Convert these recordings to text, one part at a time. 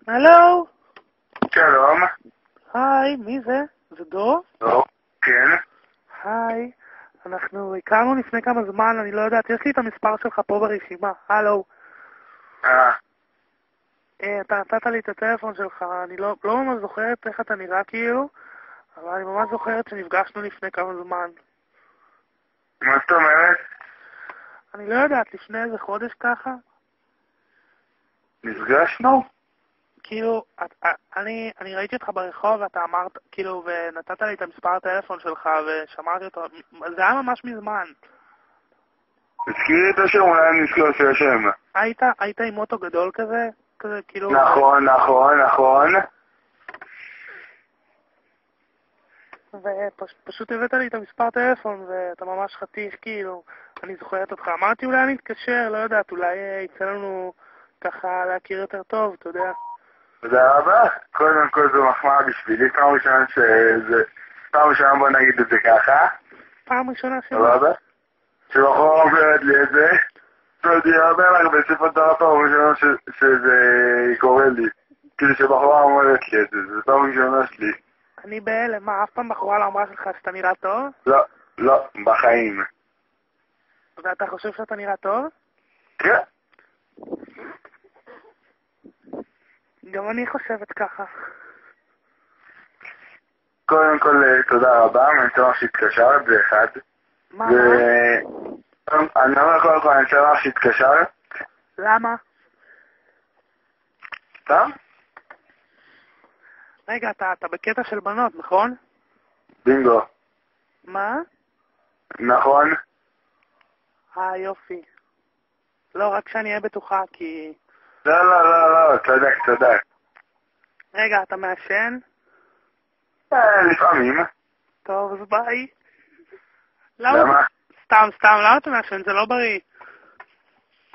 הלו? שלום. היי, מי זה? זה דור? לא, כן. היי, אנחנו הכרנו לפני כמה זמן, אני לא יודעת, יש לי את המספר שלך פה ברשימה. הלו. אתה נתת לי את הטלפון שלך, אני לא ממש זוכרת איך אתה נראה כאילו, אבל אני ממש זוכרת שנפגשנו לפני כמה זמן. מה זאת אומרת? אני לא יודעת, לפני איזה חודש ככה? נפגשנו? כאילו, אני ראיתי אותך ברחוב ואתה אמרת, כאילו, ונתת לי את המספר הטלפון שלך ושמרתי אותו, זה היה ממש מזמן. תזכירי את השם, אולי אני נזכור של השם. היית עם אוטו גדול כזה? כזה, כאילו... נכון. ופשוט הבאת לי את המספר טלפון ואתה ממש חתיך, כאילו, אני זוכרת אותך. אמרתי אולי אני אתקשר, לא יודעת, אולי יצא לנו ככה להכיר יותר טוב, אתה יודע. תודה רבה. קודם כל זו מחמאה בשבילי, פעם ראשונה בוא נגיד את זה ככה. פעם ראשונה שלי. סבבה? שבחורה אומרת לי את זה, אני אומר לך בספר תורה פעם ראשונה שזה קורה לי. כאילו שבחורה אומרת לי את זה, זו פעם ראשונה שלי. אני בהלם, מה, אף פעם בחורה לא אמרה שלך שאתה נראה טוב? לא, בחיים. ואתה חושב שאתה נראה טוב? כן. גם אני חושבת ככה. קודם כל, תודה רבה, אני שמח שהתקשרת, זה אחד. מה? אני אומר קודם כל, אני שמח שהתקשרת. למה? סתם? רגע, אתה בקטע של בנות, נכון? בינגו. מה? נכון. יופי. לא, רק שאני אהיה בטוחה, כי... לא, צדק. רגע, אתה מעשן? לפעמים. טוב, אז ביי. למה? סתם, למה אתה מעשן? זה לא בריא.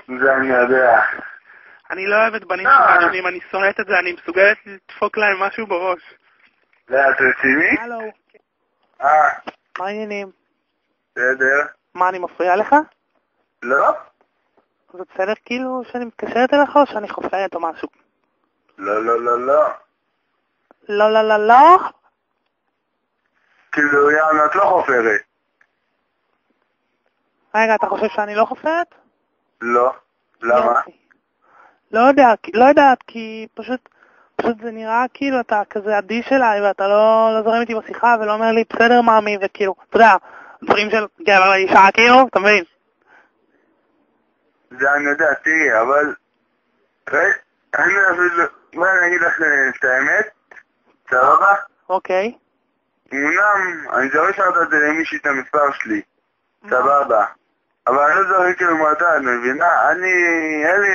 זה אני יודע. אני לא אוהבת בנים שמעשנים, אני שונאת את זה, אני מסוגלת לדפוק להם משהו בראש. זה את רציני? הלו. מה העניינים? בסדר. מה, אני מפריע לך? לא. זה בסדר כאילו שאני מתקשרת אליך או שאני חופרת או משהו? לא. לא? כאילו, יאללה, את לא חופרת. רגע, אתה חושב שאני לא חופרת? לא. למה? לא יודעת, כי פשוט זה נראה כאילו אתה כזה אדיש אליי ואתה לא זורם איתי בשיחה ולא אומר לי בסדר מאמי וכאילו, אתה יודע, דברים של גבר לאישה כאילו, אתה מבין? זה אני יודע, תראי, אבל... אני אפילו... מה אני אגיד לך את האמת? סבבה? אוקיי. אמנם, אני זוכר שאתה את זה למישהי את המספר שלי. סבבה. אבל אני לא זוכר כאילו מתי, את מבינה? אין לי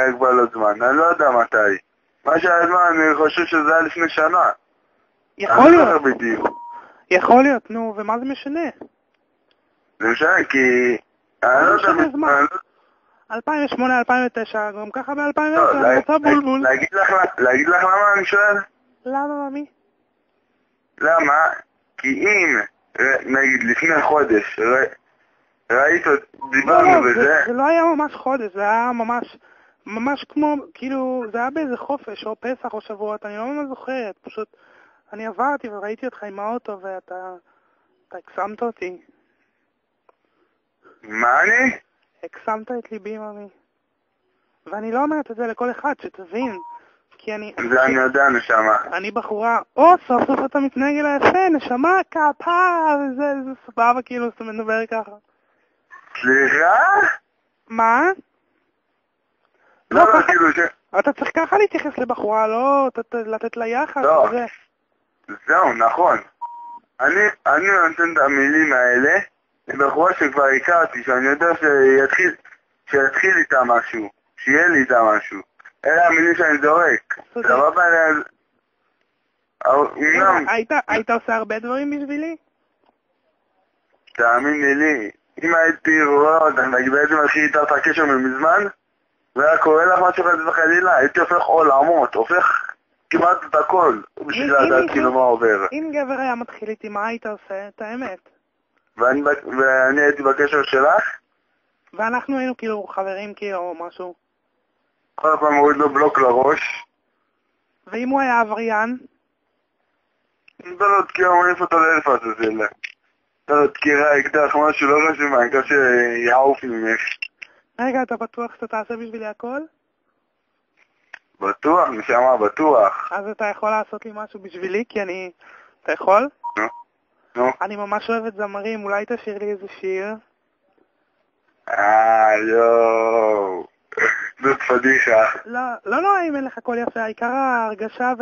הגבלות זמן, אני לא יודע מתי. מה שהיה זמן, אני חושב שזה היה לפני שנה. יכול להיות. אני לא זוכר בדיוק. יכול להיות, נו, ומה זה משנה? זה משנה, כי... אני לא יודע... 2008, 2009, גם ככה ב-2010, אני רוצה בולבול. להגיד לך למה אני שואל? למה, ממי? למה? כי אם, נגיד, לפני חודש, ראית, דיברנו בזה... זה לא היה ממש חודש, זה היה ממש כמו, כאילו, זה היה באיזה חופש, או פסח, או שבועות, אני לא ממש זוכרת, פשוט, אני עברתי וראיתי אותך עם האוטו, ואתה הקסמת אותי. מה אני? הקסמת את ליבי, ממי. ואני לא אומרת את זה לכל אחד, שתבין, כי אני... זה אני יודע, נשמה. אני בחורה, סוף סוף אתה מתנהג אליי יפה, נשמה, כפר, זה סבבה, כאילו, אתה מדבר ככה. סליחה? מה? לא, כאילו ש... אתה צריך ככה להתייחס לבחורה, לא לתת לה יחס. לא, זהו, נכון. אני נותן את המילים האלה לבחורה שכבר הכרתי, שאני יודע שיתחיל איתה משהו, שיהיה לי איתה משהו. אלה המילים שאני זורק. סבבה עליה... היית עושה הרבה דברים בשבילי? תאמיני לי, אם הייתי רואה אותם, נגיד בעצם מתחיל איתה את הקשר ממזמן, והיה קורא לך משהו כזה וחלילה, הייתי הופך עולמות, הופך כמעט את הכל, בשביל לדעת כאילו מה עובר. אם גבר היה מתחיל איתי, מה היית עושה? את האמת. ואני הייתי בקשר שלך? ואנחנו היינו כאילו חברים כאילו או משהו. כל פעם מוריד לו בלוק לראש. ואם הוא היה עבריין? אתה לא תקיע, הוא מעיף אותו לאלף עזאזל. אתה לא תקיע אקדח, משהו לא חשוב, העיקר שיעוף ממך. רגע, אתה בטוח שאתה תעשה בשבילי הכל? בטוח, נשמה, בטוח. אז אתה יכול לעשות לי משהו בשבילי? כי אני... אתה יכול? נו. אני ממש אוהבת זמרים, אולי תשאיר לי איזה שיר? יואו. זאת פדיחה. לא, אם אין לך קול יפה, העיקר ההרגשה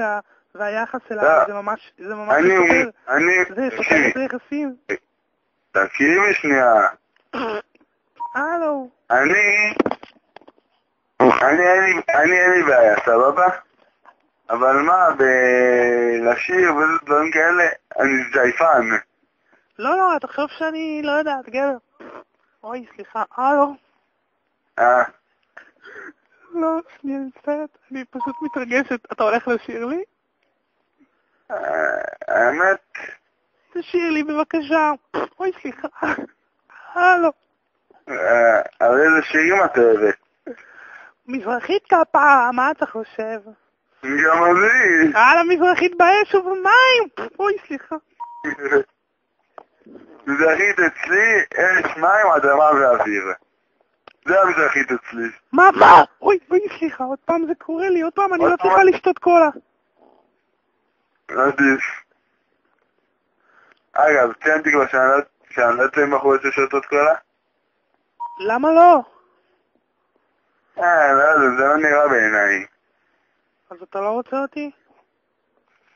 והיחס אליי, זה ממש סופר. זה סופר את היחסים. תקשיבי שנייה. הלו. אני אין לי בעיה, סבבה? אבל מה, לשיר ודברים כאלה, אני זייפן. לא, אתה חושב שאני לא יודעת, גבר. אוי, סליחה, הלו. לא, שנייה, מצטערת, אני פשוט מתרגשת. אתה הולך לשיר לי? האמת? תשיר לי בבקשה. אוי, סליחה. הלו. אבל איזה שירים את אוהבת? מזרחית כפה, מה אתה חושב? גם אני. המזרחית באש ובמים. אוי, סליחה. מזרחית אצלי, אש, מים, אדמה ואוויר. זה המזרחית אצלי. מה? אוי, סליחה, עוד פעם זה קורה לי, עוד פעם אני לא צריכה לשתות קולה. עדיף. אגב, ציינתי כבר שאני לא יוצא עם בחורות ששותות קולה? למה לא? לא, זה לא נראה בעיניי. אז אתה לא רוצה אותי?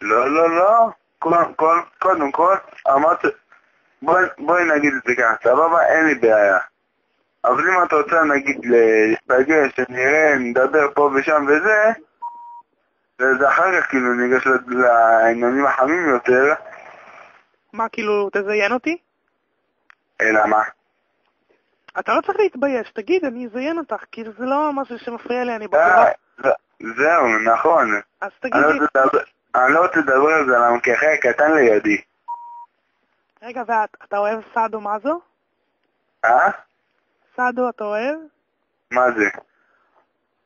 לא. קודם כל, אמרת, בואי נגיד את זה ככה, סבבה, אין לי בעיה. אבל אם אתה רוצה, נגיד, להסתגש, שנראה, נדבר פה ושם וזה, וזה אחר כך כאילו ניגש לעניינים החמים יותר. מה, כאילו, תזיין אותי? אלא מה? אתה לא צריך להתבייש, תגיד, אני אזיין אותך, כאילו זה לא משהו שמפריע לי, אני בחורה. זהו, נכון. אז תגיד לי... אני לא רוצה לדבר על זה, למה כי אחרי קטן לידי. רגע, ואתה אוהב סאדו מזו? סאדו אתה אוהב? מה זה?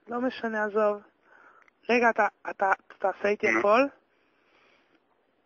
לא משנה, עזוב. רגע, אתה תעשה איתי הכל?